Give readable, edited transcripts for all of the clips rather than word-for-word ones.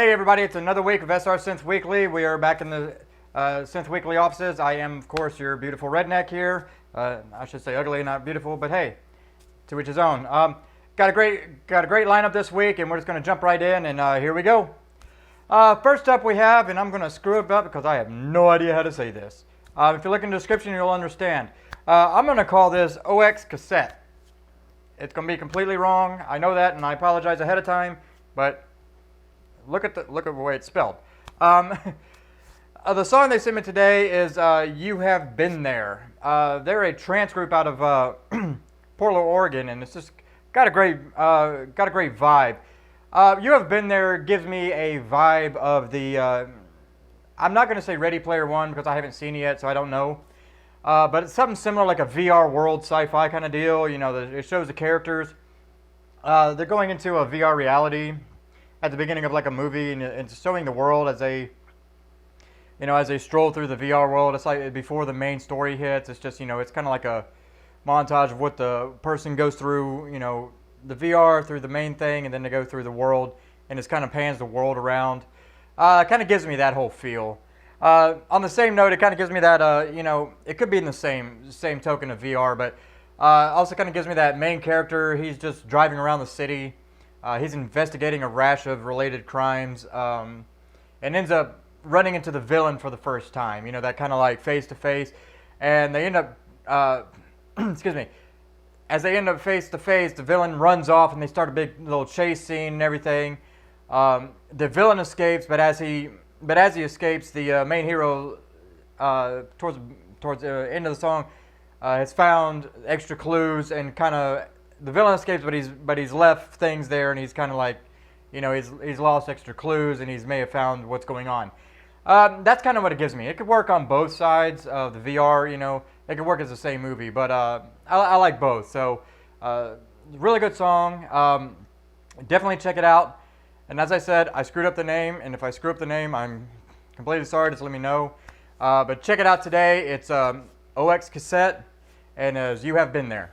Hey everybody, it's another week of SR Synth Weekly. We are back in the Synth Weekly offices. I am, of course, your beautiful Redneck here. I should say ugly, not beautiful, but hey, to each his own. Got a great lineup this week, and we're just going to jump right in, and here we go. First up we have, and I'm going to screw it up because I have no idea how to say this. If you look in the description, you'll understand. I'm going to call this OX Cassette. It's going to be completely wrong. I know that, and I apologize ahead of time, but look at the way it's spelled. The song they sent me today is "You Have Been There." They're a trance group out of Portland, Oregon, and it's just got a great vibe. "You Have Been There" gives me a vibe of the. I'm not going to say Ready Player One because I haven't seen it yet, so I don't know. But it's something similar, like a VR world sci-fi kind of deal. You know, it shows the characters. They're going into a VR reality at the beginning of like a movie, and it's showing the world as they, as they stroll through the VR world. It's like before the main story hits. It's just, it's kind of like a montage of what the person goes through, the VR through the main thing, and then they go through the world, and it kind of pans the world around. It kind of gives me that whole feel. On the same note, it kind of gives me that, it could be in the same token of VR, but also kind of gives me that main character. He's just driving around the city. He's investigating a rash of related crimes, and ends up running into the villain for the first time. That kind of like face to face, and they end up, excuse me, as they end up face to face, the villain runs off, and they start a big little chase scene and everything. The villain escapes, but as he escapes, the main hero, towards the end of the song, has found extra clues, and kind of the villain escapes, but he's left things there, and he's kind of like, he's lost extra clues, and he may have found what's going on. That's kind of what it gives me. It could work on both sides of the VR. It could work as the same movie, but I like both. So really good song. Definitely check it out. And as I said, I screwed up the name, and if I screw up the name, I'm completely sorry. Just let me know. But check it out today. It's OX Cassette, and as You Have Been There.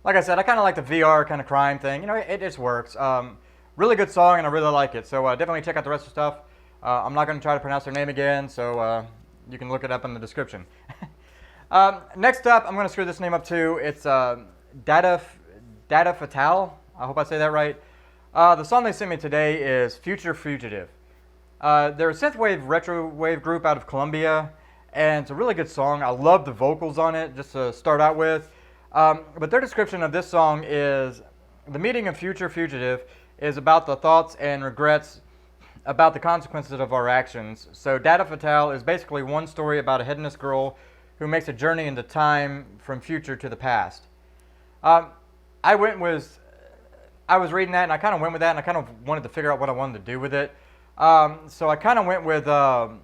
like I said, I kind of like the VR kind of crime thing. You know, it just works. Really good song, and I really like it. So definitely check out the rest of the stuff. I'm not going to try to pronounce their name again, so you can look it up in the description. Next up, I'm going to screw this name up too. It's Data Fatale. I hope I say that right. The song they sent me today is Fugitive. They're a synthwave retro wave group out of Colombia, and it's a really good song. I love the vocals on it, just to start out with. But their description of this song is, the meeting of Fugitive is about the thoughts and regrets about the consequences of our actions. So Data Fatale is basically one story about a headless girl who makes a journey into time from future to the past. I was reading that, and I kind of went with that, and I kind of wanted to figure out what I wanted to do with it. So I kind of went with, time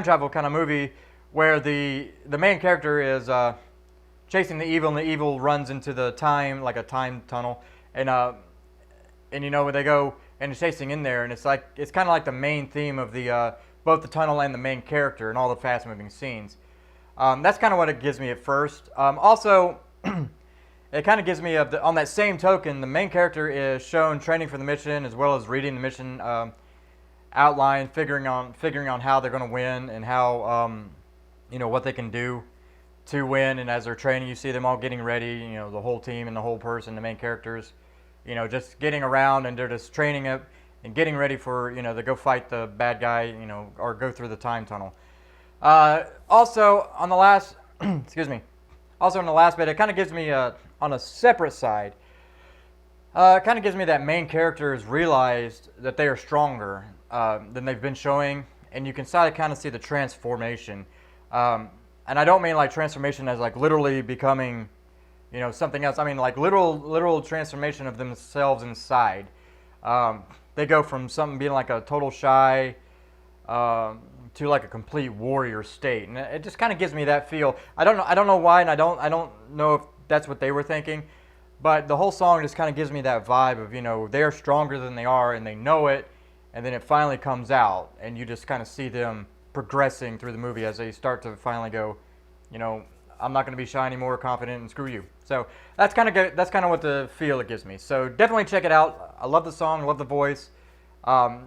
travel kind of movie where the main character is chasing the evil, and the evil runs into the time, like a time tunnel, and when they go and it's chasing in there, and it's kind of like the main theme of the both the tunnel and the main character and all the fast-moving scenes. That's kind of what it gives me at first. Also, it kind of gives me on that same token, the main character is shown training for the mission as well as reading the mission outline, figuring on how they're going to win and how what they can do to win. And as they're training, you see them all getting ready. The whole team and the whole person, the main characters, just getting around, and they're just training up and getting ready for to go fight the bad guy, or go through the time tunnel. Also on the last, excuse me. Also in the last bit, it kind of gives me on a separate side, it kind of gives me that main characters realized that they are stronger than they've been showing, and you can kind of see the transformation. And I don't mean like transformation as like literally becoming, something else. I mean like literal transformation of themselves inside. They go from something being like a total shy to like a complete warrior state, and it just kind of gives me that feel. I don't know why, and I don't know if that's what they were thinking, but the whole song just kind of gives me that vibe of they're stronger than they are, and they know it, and then it finally comes out, and you just kind of see them progressing through the movie as they start to finally go, I'm not going to be shy anymore, confident, and screw you. So that's kind of good. That's kind of what the feel it gives me. So definitely check it out. I love the song. I love the voice.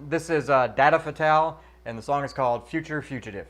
This is Data Fatale, and the song is called Fugitive.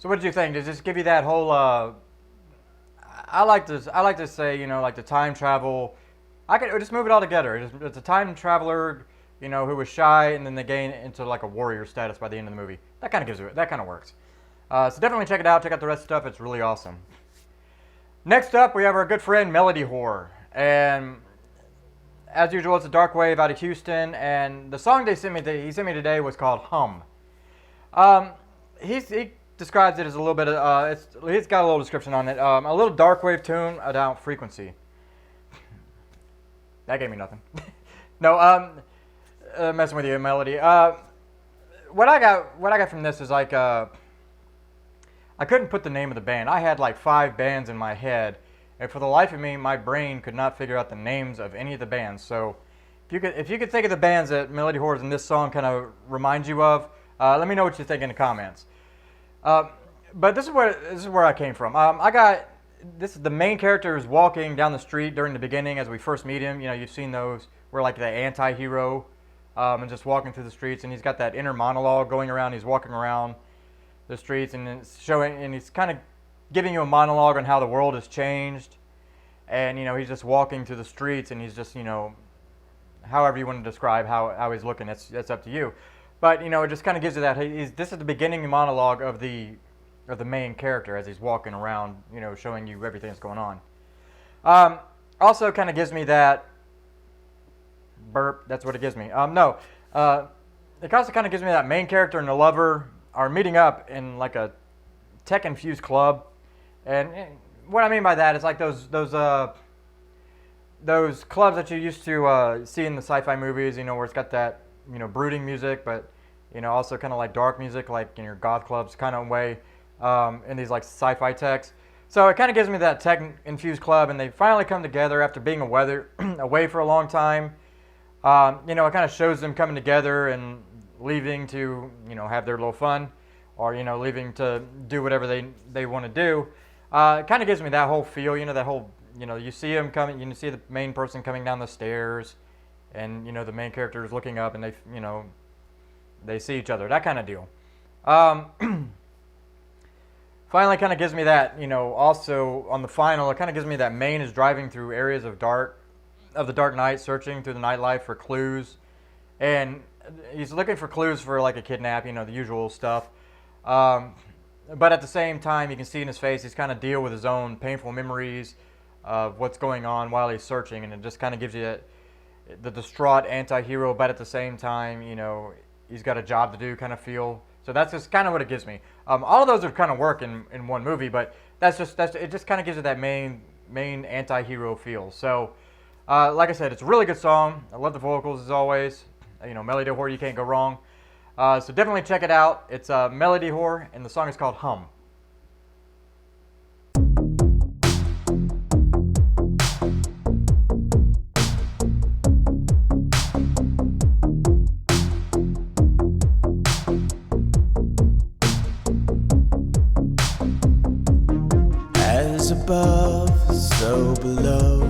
So what did you think? Does this give you that whole? I like to say, you know, like the time travel. I could just move it all together. It's a time traveler, you know, who was shy, and then they gain into like a warrior status by the end of the movie. That kind of gives it. That kind of works. So definitely check it out. Check out the rest of the stuff. It's really awesome. Next up, we have our good friend Melodywhore, and as usual, it's a dark wave out of Houston, and the song he sent me today was called Hum. He describes it as a little bit of, he's got a little description on it, a little dark wave tune about frequency. That gave me nothing. No, messing with you, Melody. What I got from this is like, I couldn't put the name of the band. I had like 5 bands in my head, and for the life of me, my brain could not figure out the names of any of the bands. So, if you could think of the bands that Melodywhore in this song kind of reminds you of, let me know what you think in the comments. But this is where I came from. This is the main character is walking down the street during the beginning as we first meet him. You know, you've seen those where like the anti-hero and just walking through the streets, and he's got that inner monologue going around. He's walking around the streets and it's showing, and he's kind of giving you a monologue on how the world has changed, and you know, he's just walking through the streets, and he's just, you know, however you want to describe how he's looking, that's up to you. But you know, it just kind of gives you that this is the beginning monologue of the main character as he's walking around, you know, showing you everything that's going on. Also kind of gives me that burp. That's what it gives me. It also kind of gives me that main character and the lover are meeting up in like a tech-infused club. And what I mean by that is like those clubs that you used to see in the sci-fi movies, you know, where it's got that, you know, brooding music, but you know, also kind of like dark music, like in your goth clubs kind of way, in these like sci-fi techs. So it kind of gives me that tech-infused club, and they finally come together after being away for a long time. You know, it kind of shows them coming together and leaving to, you know, have their little fun, or you know, leaving to do whatever they want to do. It kind of gives me that whole feel, you know, that whole, you know, you see him coming, you see the main person coming down the stairs, and you know, the main character is looking up, and they, you know, they see each other, that kind of deal. Finally, kind of gives me that, you know, also on the final, it kind of gives me that Maine is driving through areas of the dark night, searching through the nightlife for clues, and he's looking for clues for like a kidnap, you know, the usual stuff. But at the same time, you can see in his face, he's kind of deal with his own painful memories of what's going on while he's searching, and it just kind of gives you the distraught anti-hero, but at the same time, you know, he's got a job to do kind of feel. So that's just kind of what it gives me. All of those would kind of work in one movie, but it just kind of gives it that main anti-hero feel. So, like I said, it's a really good song. I love the vocals as always. You know, Melodywhore, you can't go wrong. So definitely check it out. It's Melodywhore, and the song is called Hum. As above, so below.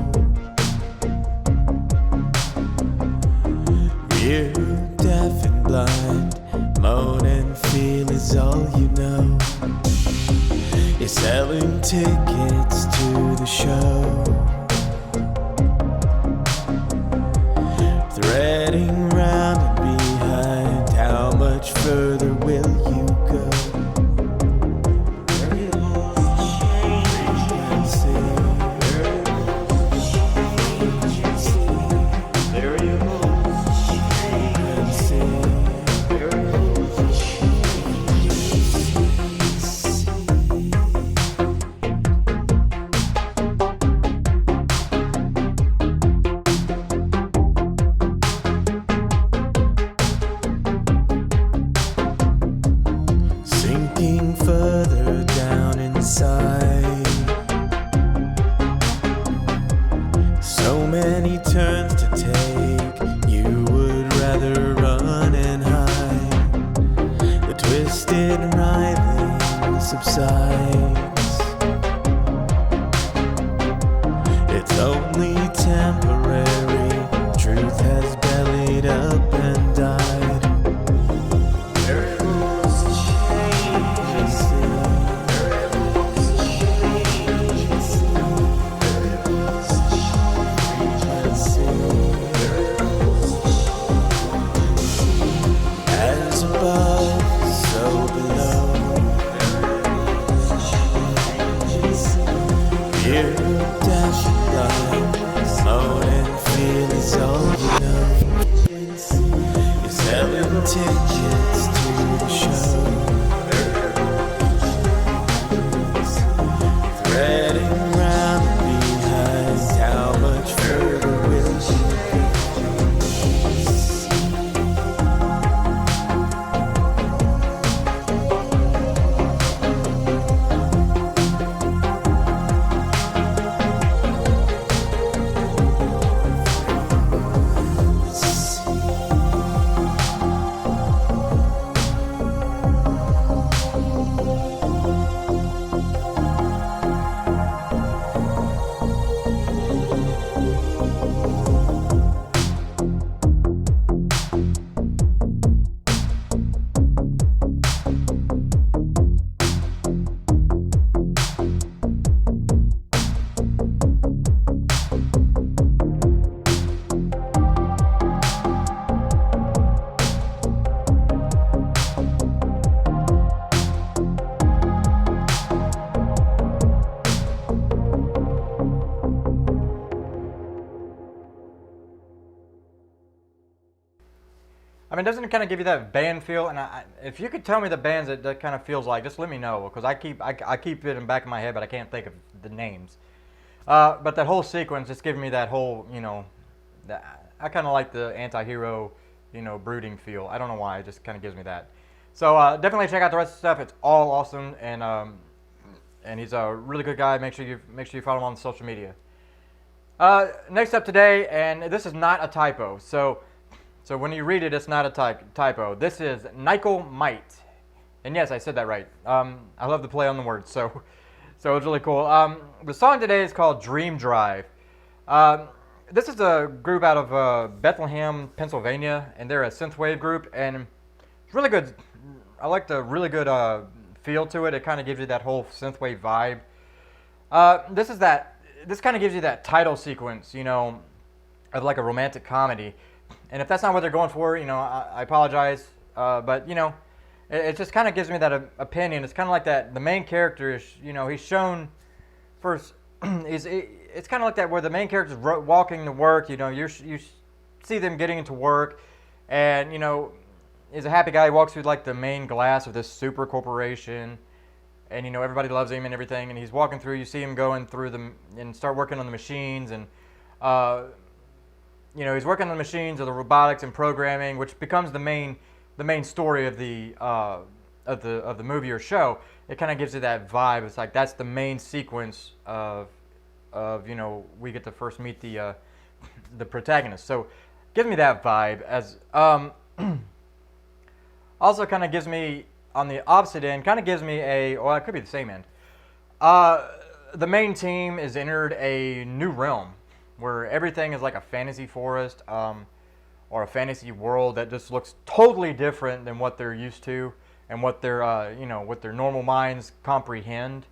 We're deaf and blind, moan and feel is all you know. You're selling tickets to the show, threading round and behind. How much further will you go? Further down inside, so many turns to take, you would rather run and hide. The twisted writhing subsides, it's only temporary, truth has bellied up and died. Variables change. You're deaf and blind, moan and feel is all you know. You're selling tickets to the show, threading round behind. How much further will you go? I mean, doesn't it kind of give you that band feel? And if you could tell me the bands that kind of feels like, just let me know, because I keep it in the back of my head, but I can't think of the names. But that whole sequence just giving me that whole, I kind of like the anti-hero, brooding feel. I don't know why, it just kind of gives me that. So definitely check out the rest of the stuff. It's all awesome, and he's a really good guy. Make sure you follow him on social media. Next up today, and this is not a typo, so when you read it, it's not a typo. This is Knichael Might. And yes, I said that right. I love the play on the words, so it's really cool. The song today is called Dream Drive. This is a group out of Bethlehem, Pennsylvania, and they're a synthwave group, and it's really good. I like the really good feel to it. It kind of gives you that whole synthwave vibe. This kind of gives you that title sequence, of like a romantic comedy. And if that's not what they're going for, I apologize. But, it just kind of gives me that opinion. It's kind of like that. The main character is, he's shown first. It's kind of like that where the main character is walking to work. You see them getting into work. And, he's a happy guy. He walks through like the main glass of this super corporation. And, everybody loves him and everything. And he's walking through. You see him going through them and start working on the machines. And, he's working on the machines or the robotics and programming, which becomes the main story of the movie or show. It kind of gives you that vibe. It's like that's the main sequence of we get to first meet the protagonist. So gives me that vibe. As also kind of gives me on the opposite end. Kind of gives me it could be the same end. The main team is entered a new realm, where everything is like a fantasy forest or a fantasy world that just looks totally different than what they're used to and what their what their normal minds comprehend,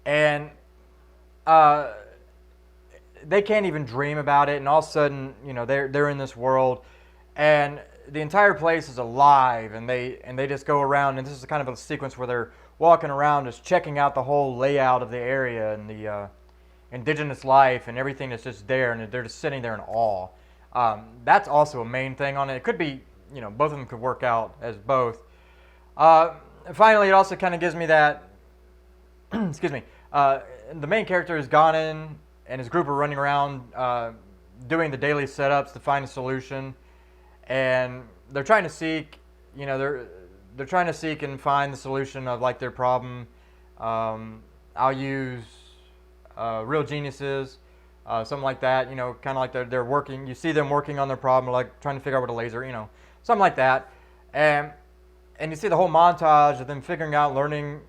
and they can't even dream about it. And all of a sudden, they're in this world, and the entire place is alive, and they just go around. And this is kind of a sequence where they're walking around, just checking out the whole layout of the area and the indigenous life and everything that's just there, and they're just sitting there in awe. That's also a main thing on it. It could be, both of them could work out as both. Finally, it also kind of gives me that, excuse me, the main character is gone in, and his group are running around doing the daily setups to find a solution, and they're trying to seek, they're trying to seek and find the solution of like their problem. I'll use Real Geniuses, something like that, kind of like they're working. You see them working on their problem, like trying to figure out what a laser, something like that. And you see the whole montage of them figuring out, learning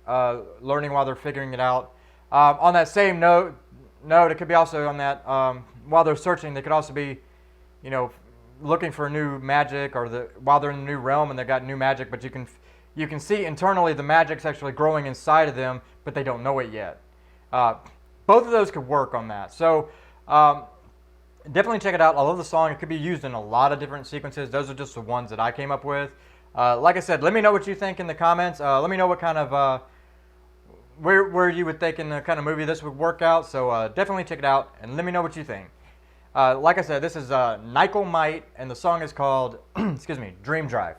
while they're figuring it out. On that same note, it could be also on that while they're searching, they could also be, looking for new magic, or while they're in a new realm and they've got new magic, but you can see internally the magic's actually growing inside of them, but they don't know it yet. Both of those could work on that. So definitely check it out. I love the song. It could be used in a lot of different sequences. Those are just the ones that I came up with. Like I said, let me know what you think in the comments. Let me know what kind of where you would think in the kind of movie this would work out. So definitely check it out and let me know what you think. Like I said, this is Knichael Might, and the song is called, excuse me, Dream Drive.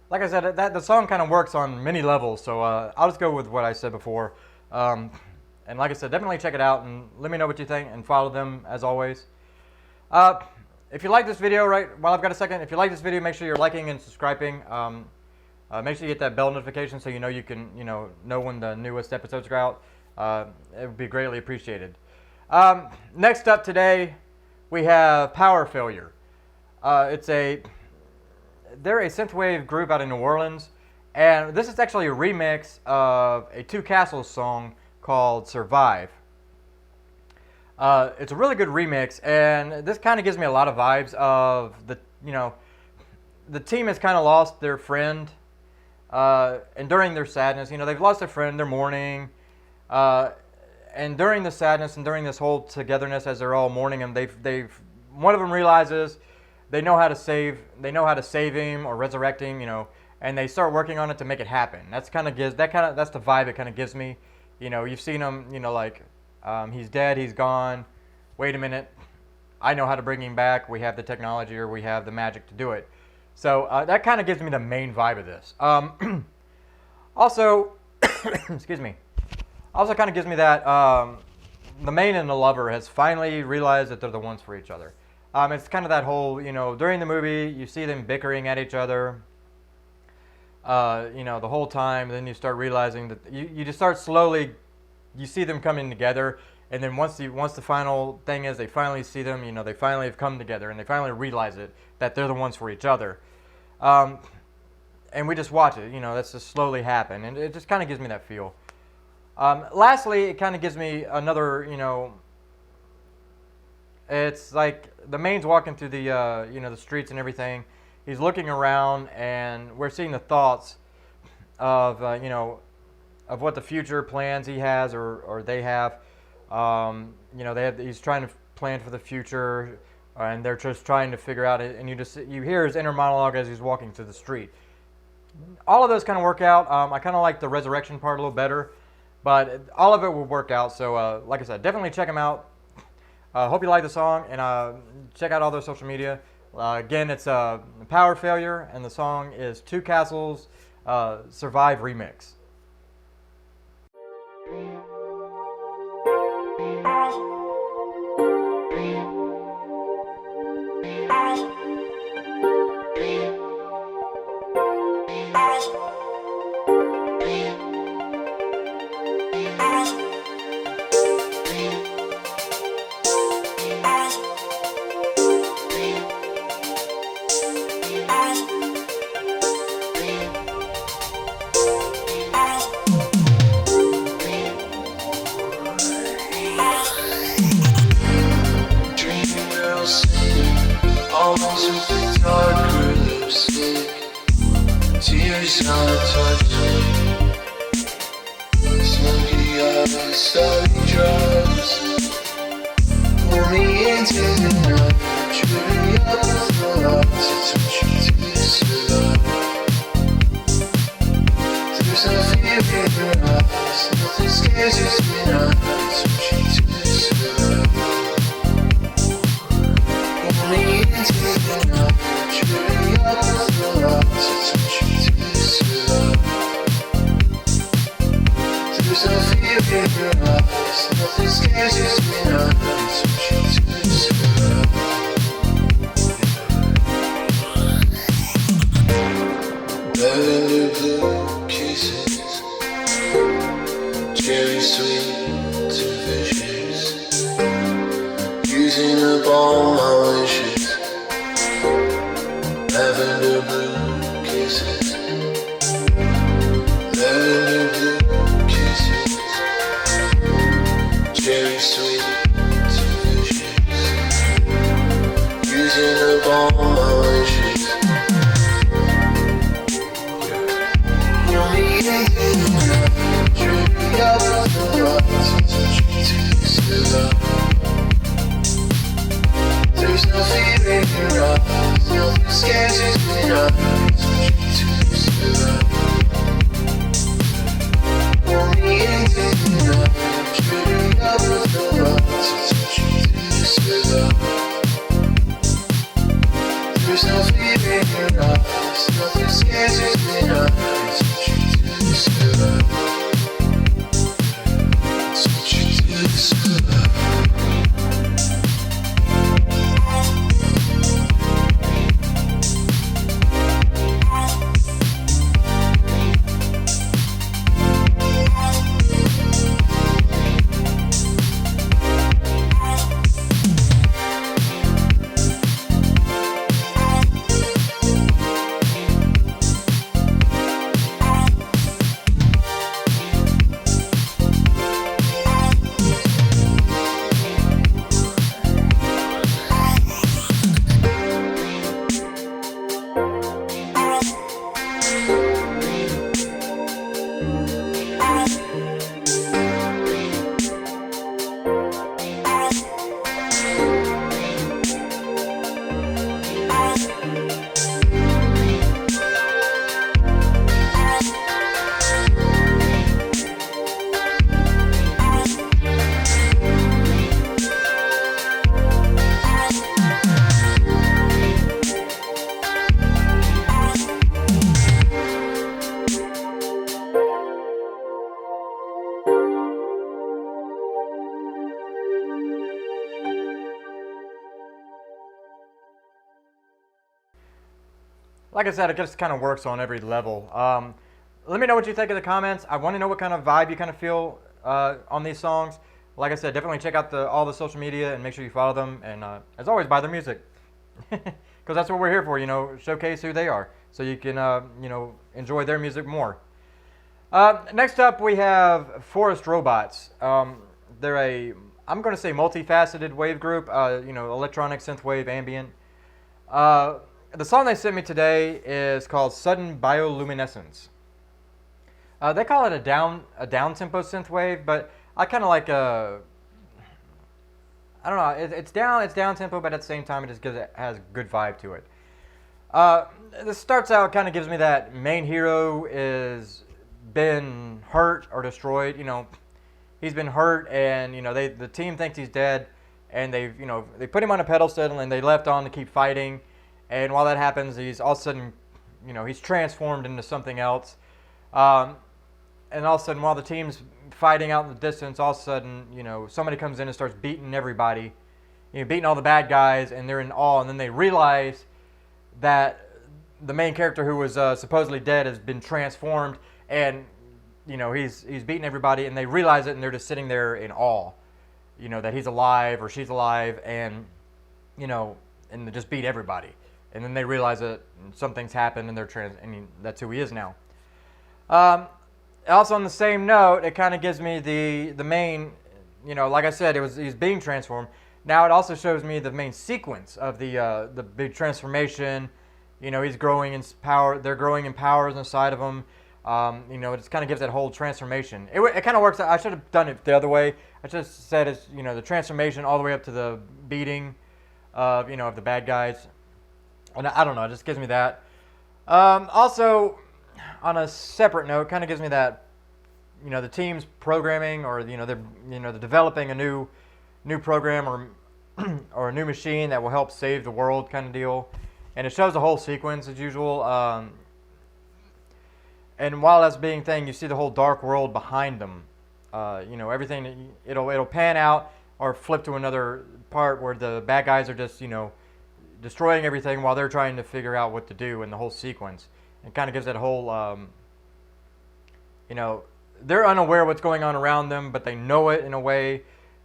Like I said, the song kind of works on many levels, so I'll just go with what I said before. And like I said, definitely check it out and let me know what you think, and follow them as always. If you like this video, right, while I've got a second, if you like this video, make sure you're liking and subscribing. Make sure you hit that bell notification so you can know when the newest episodes are out. It would be greatly appreciated. Next up today, we have Power Failure. They're a synthwave group out in New Orleans, and this is actually a remix of a Two Castles song called Survive. It's a really good remix, and this kind of gives me a lot of vibes of the team has kind of lost their friend, and during their sadness, you know, they've lost their friend, they're mourning, and during the sadness and during this whole togetherness, as they're all mourning him, one of them realizes they know how to save him or resurrect him, you know, and they start working on it to make it happen. That's the vibe it kind of gives me. You know, you've seen him, you know, like he's dead, he's gone. Wait a minute, I know how to bring him back. We have the technology, or we have the magic to do it. So that kind of gives me the main vibe of this. Also, excuse me. Also, kind of gives me that the main and the lover has finally realized that they're the ones for each other. It's kind of that whole, you know, during the movie, you see them bickering at each other, you know, the whole time. Then you start realizing that you just start slowly, you see them coming together. And then once the final thing is, they finally see them, you know, they finally have come together, and they finally realize it, that they're the ones for each other. And we just watch it, you know, that's just slowly happen. And it just kind of gives me that feel. Lastly, it kind of gives me another, you know, it's like the main's walking through the, you know, the streets and everything. He's looking around, and we're seeing the thoughts of, you know, of what the future plans he has or they have. You know, he's trying to plan for the future, and they're just trying to figure out it. And you hear his inner monologue as he's walking through the street. All of those kind of work out. I kind of like the resurrection part a little better. But all of it will work out. So, like I said, definitely check them out. Hope you like the song, and check out all their social media. Again, it's Power Failure, and the song is Two Castles Survive Remix. Almost with the darker lipstick, tears on a touch, smoky eyes, starry drops, pull me into the night, truly up with the lights, I touch you to survive. There's no fear in your eyes, nothing scares you tonight, I touch you to survive. Pull me into the night, truly up with the lights, I touch you to survive. There's no fear in your eyes, nothing scares you tonight, I touch you to survive. Lavender blue kisses, cherry sweet to vicious, using up all my wishes. Lavender blue kisses, lavender blue kisses, cherry sweet to vicious, using up all my wishes. There's no fear in your eyes, nothing scares you tonight, I touch you to survive. Pull me into the night, truly up with the lights, I touch you to survive. There's no fear in your eyes, nothing scares you tonight, I touch you to survive. I touch you to survive. like I said, it just kind of works on every level. Let me know what you think in the comments. I want to know what kind of vibe you kind of feel on these songs. Like I said, definitely check out all the social media and make sure you follow them. And as always, buy their music. Because that's what we're here for, showcase who they are. So you can, enjoy their music more. Next up, we have Forest Robots. They're I'm going to say multifaceted wave group, electronic, synthwave, ambient. The song they sent me today is called Sudden Bioluminescence. They call it a down-tempo synthwave, but I kind of like I don't know, it's down-tempo, but at the same time it has a good vibe to it. This starts out, kind of gives me that main hero is been hurt or destroyed. He's been hurt, and the team thinks he's dead, and they put him on a pedestal and they left on to keep fighting. And while that happens, he's all of a sudden, he's transformed into something else. And all of a sudden, while the team's fighting out in the distance, all of a sudden, somebody comes in and starts beating everybody, beating all the bad guys, and they're in awe. And then they realize that the main character who was supposedly dead has been transformed, and he's beating everybody, and they realize it, and they're just sitting there in awe, that he's alive or she's alive, and and they just beat everybody. And then they realize that something's happened, and that's who he is now. Also, on the same note, it kind of gives me the main, like I said, he's being transformed. Now it also shows me the main sequence of the big transformation. He's growing in power. They're growing in powers inside of him. It just kind of gives that whole transformation. It kind of works out. I should have done it the other way. I should have said it's the transformation all the way up to the beating of of the bad guys. And I don't know. It just gives me that. Also, on a separate note, kind of gives me that, the team's programming, or they're developing a new program or a new machine that will help save the world, kind of deal. And it shows the whole sequence as usual. And while that's being thing, you see the whole dark world behind them. Everything, it'll pan out or flip to another part where the bad guys are just destroying everything while they're trying to figure out what to do in the whole sequence. It kind of gives that whole, they're unaware of what's going on around them, but they know it in a way.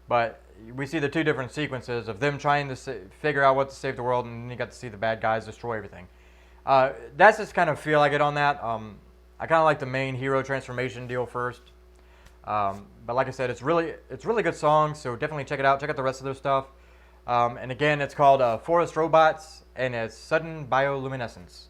But we see the two different sequences of them trying to figure out what to save the world, and then you got to see the bad guys destroy everything. That's just kind of feel I get on that. I kind of like the main hero transformation deal first. But like I said, it's really good song, so definitely check it out. Check out the rest of their stuff. And again, it's called Forest Robots, and it's Sudden Bioluminescence.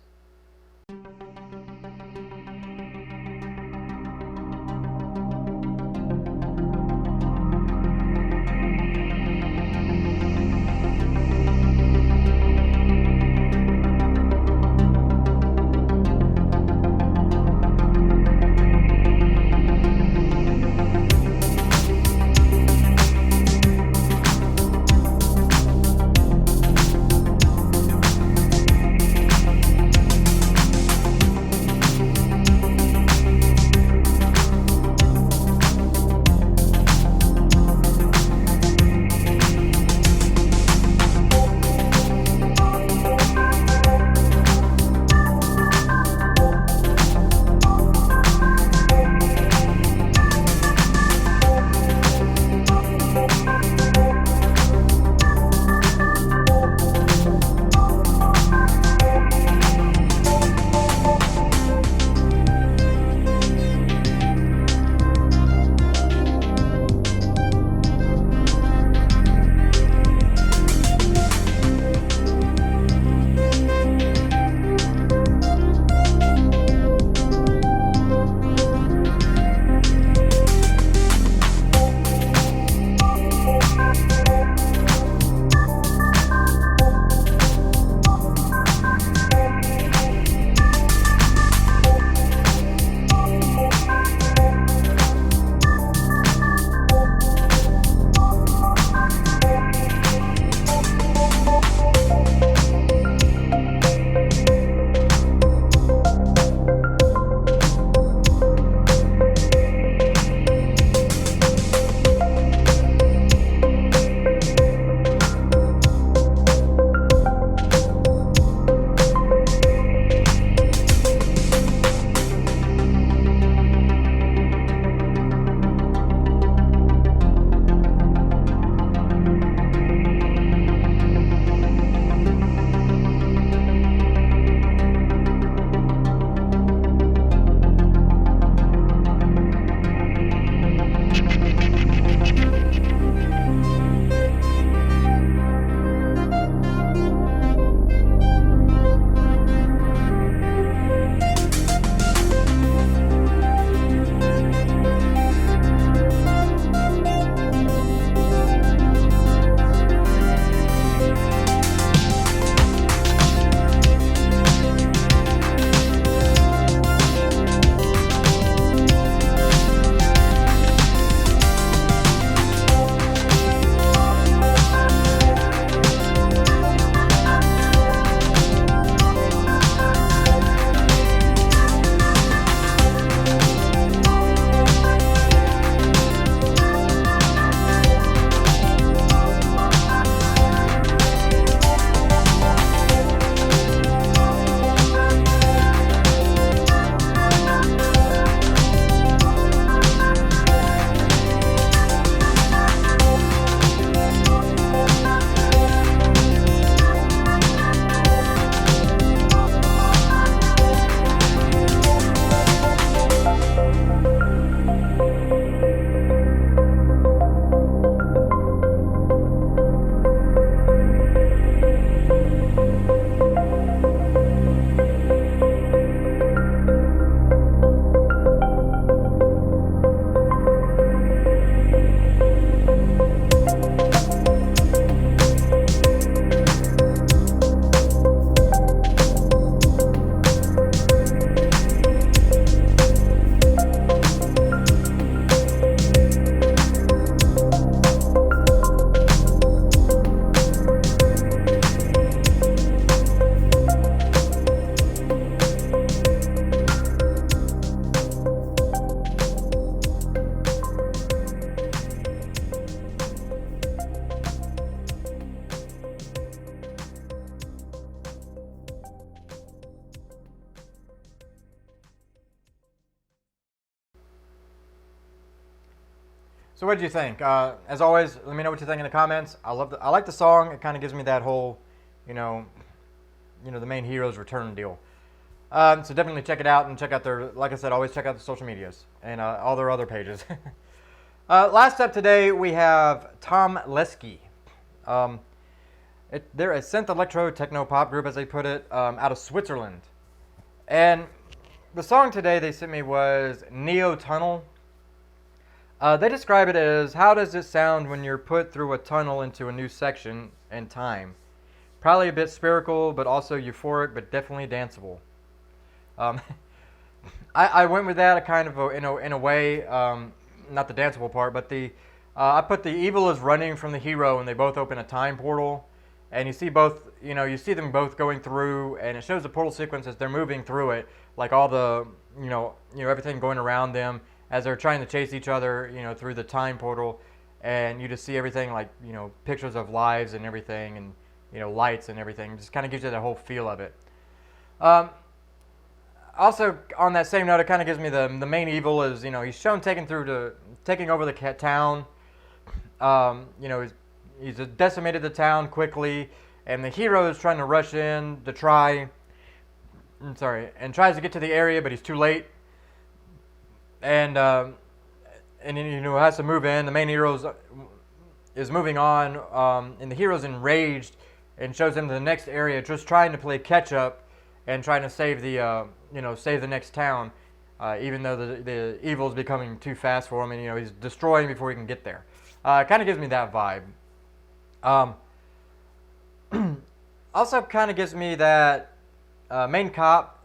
So what did you think? As always, let me know what you think in the comments. I like the song. It kind of gives me that whole, the main hero's return deal. So definitely check it out and check out their, like I said, always check out the social medias and all their other pages. Last up today, we have Tom Lesky. They're a synth electro techno pop group, as they put it, out of Switzerland. And the song today they sent me was Neo Tunnel. They describe it as, how does it sound when you're put through a tunnel into a new section and time? Probably a bit spherical, but also euphoric, but definitely danceable. I went with that kind of in a way, not the danceable part, but I put the evil is running from the hero, and they both open a time portal, and you see both, you see them both going through, and it shows the portal sequence as they're moving through it, like all the, everything going around them as they're trying to chase each other, through the time portal, and you just see everything like, pictures of lives and everything, and, lights and everything. Just kind of gives you the whole feel of it. Also, on that same note, it kind of gives me the main evil is, he's shown taking over the town. He's decimated the town quickly, and the hero is trying to rush in to tries to get to the area, but he's too late. And has to move in. The main hero is moving on, and the hero's enraged and shows him to the next area, just trying to play catch up and trying to save the save the next town, even though the evil is becoming too fast for him, and he's destroying before he can get there. Kind of gives me that vibe. Also, kind of gives me that main cop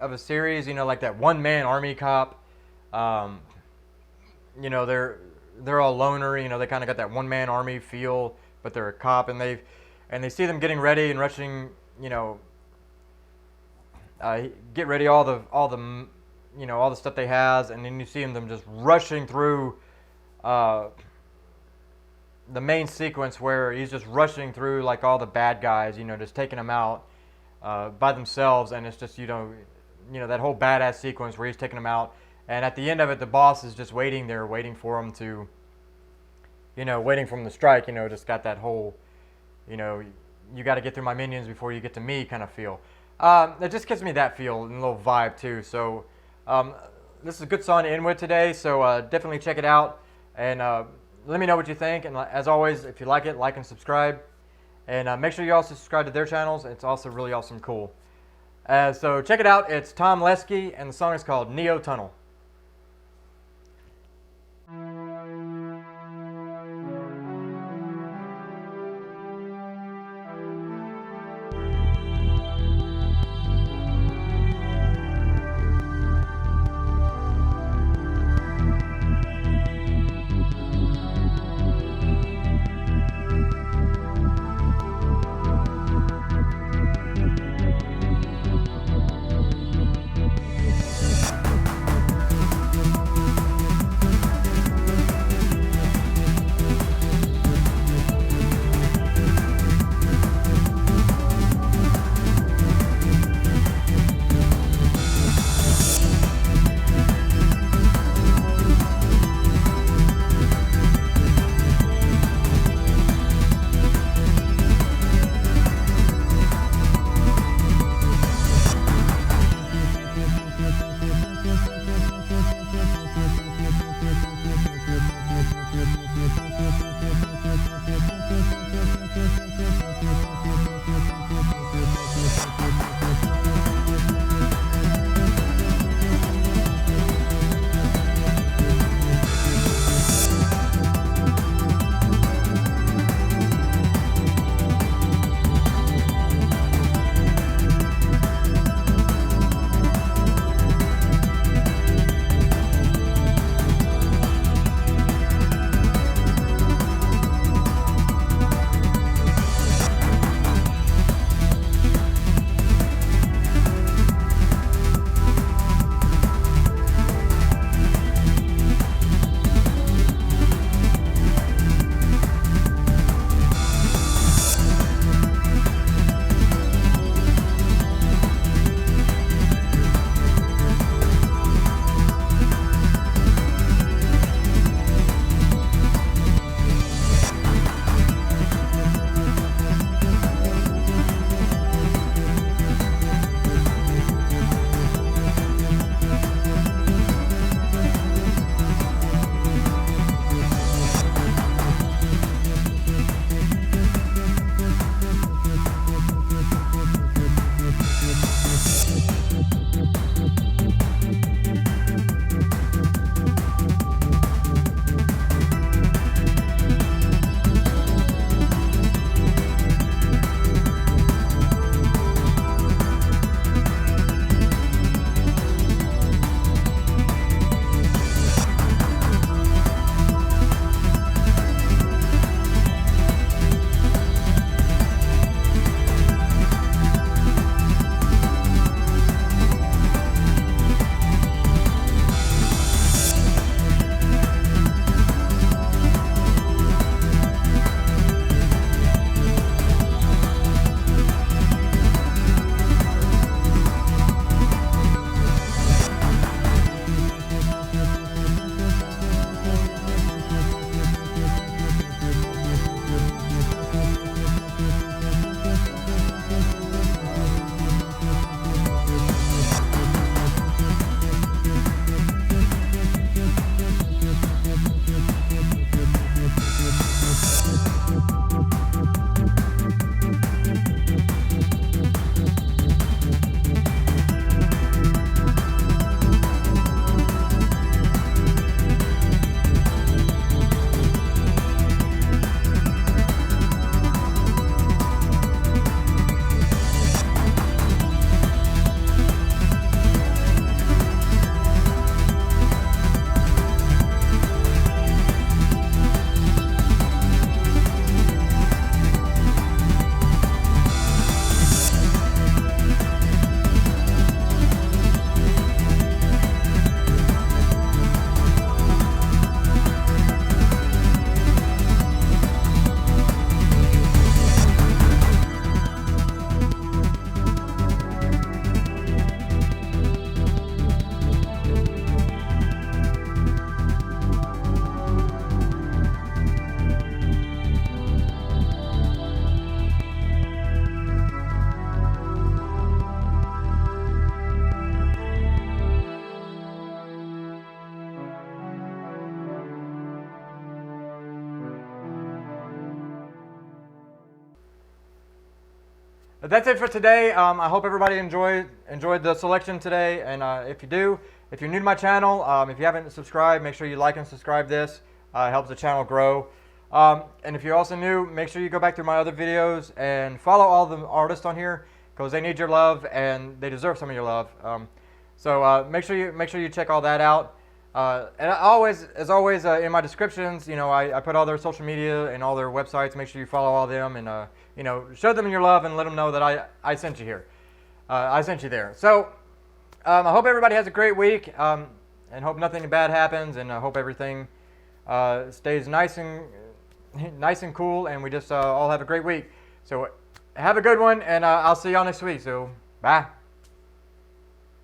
of a series, like that one-man army cop. They're all loner, they kind of got that one-man army feel, but they're a cop, and they see them getting ready and rushing, get ready all the stuff they has, and then you see them just rushing through the main sequence where he's just rushing through like all the bad guys, just taking them out by themselves, and it's just that whole badass sequence where he's taking them out. And at the end of it, the boss is just waiting there, waiting for him to, waiting for him to strike, just got that whole, you got to get through my minions before you get to me kind of feel. It just gives me that feel and a little vibe too. So this is a good song to end with today, so definitely check it out. And let me know what you think. And as always, if you like it, like and subscribe. And make sure you also subscribe to their channels. It's also really awesome cool. So check it out. It's Tom Lesky, and the song is called Neo Tunnel. That's it for today. I hope everybody enjoyed the selection today. And if you're new to my channel, if you haven't subscribed, make sure you like and subscribe this. It helps the channel grow. And if you're also new, make sure you go back through my other videos and follow all the artists on here because they need your love and they deserve some of your love. So make sure you check all that out. And as always, in my descriptions, I put all their social media and all their websites. Make sure you follow all them and show them your love and let them know that I sent you here. I sent you there. So I hope everybody has a great week and hope nothing bad happens and I hope everything stays nice and cool and we just all have a great week. So have a good one and I'll see y'all next week. So bye.